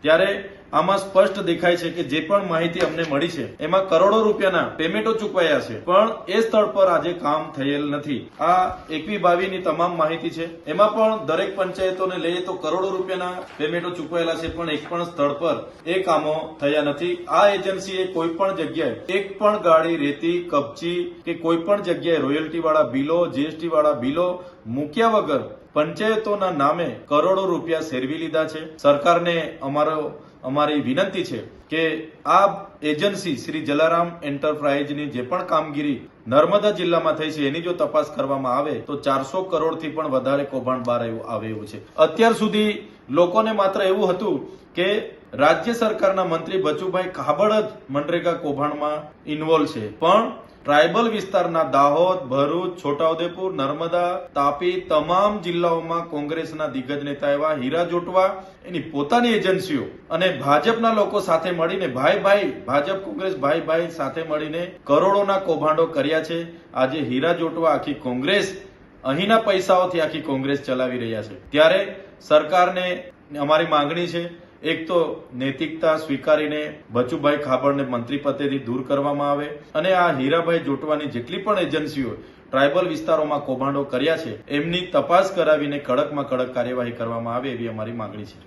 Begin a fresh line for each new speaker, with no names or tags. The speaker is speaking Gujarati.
ત્યારે આમાં સ્પષ્ટ દેખાય છે કે જે પણ માહિતી અમને મળી છે એમાં કરોડો રૂપિયાના પેમેન્ટો ચૂકવાયા છે, પણ એ સ્થળ પર આજે કામ થયેલ નથી. આ 21-22 ની તમામ માહિતી છે. એમાં પણ દરેક પંચાયતોને લઈએ તો કરોડો રૂપિયાના પેમેન્ટો ચૂકવાયેલા છે, પણ એક પણ સ્થળ પર એ કામો થયા નથી. આ એજન્સીએ કોઈ પણ જગ્યાએ એક પણ ગાડી રેતી, કપચી કે કોઈ પણ જગ્યાએ રોયલ્ટી વાળા બિલો, જીએસટી વાળા બિલો મૂક્યા વગર પંચાયતોના નામે કરોડો રૂપિયા સેરવી લીધા છે. સરકારને અમારી વિનંતી છે કે આ એજન્સી શ્રી જલારામ એન્ટરપ્રાઇઝની જે પણ કામગીરી નર્મદા જિલ્લામાં થઈ છે એની જો તપાસ કરવામાં આવે તો 400 કરોડથી પણ વધારે કૌભાંડ બહાર આવે એવું છે. અત્યાર સુધી લોકોને માત્ર એવું હતું કે રાજ્ય સરકારના મંત્રી બચુભાઈ ખાબડ જ મનરેગા કૌભાંડમાં ઇન્વોલ્વ છે, પણ ટ્રાયબલ વિસ્તારના દાહોદ, ભરૂચ, છોટાઉદેપુર, નર્મદા, તાપી તમામ જિલ્લાઓમાં કોંગ્રેસના દિગ્ગજ નેતા એવા હીરા જોટવા એની પોતાની એજન્સીઓ અને ભાજપના લોકો સાથે મળીને ભાજપ કોંગ્રેસ ભાઈ સાથે મળીને કરોડોના કૌભાંડો કર્યા છે. આજે હીરા જોટવા આખી કોંગ્રેસ અહીંના પૈસાઓથી આખી કોંગ્રેસ ચલાવી રહ્યા છે. ત્યારે સરકારને અમારી માંગણી છે, એક તો નૈતિકતા સ્વીકારીને બચુભાઈ ખાબડને મંત્રી પદેથી દૂર કરવામાં આવે અને આ હીરાભાઈ જોટવાની જેટલી પણ એજન્સીઓ ટ્રાયબલ વિસ્તારોમાં કૌભાંડો કર્યા છે એમની તપાસ કરાવીને કડકમાં કડક કાર્યવાહી કરવામાં આવે એવી અમારી માંગણી છે.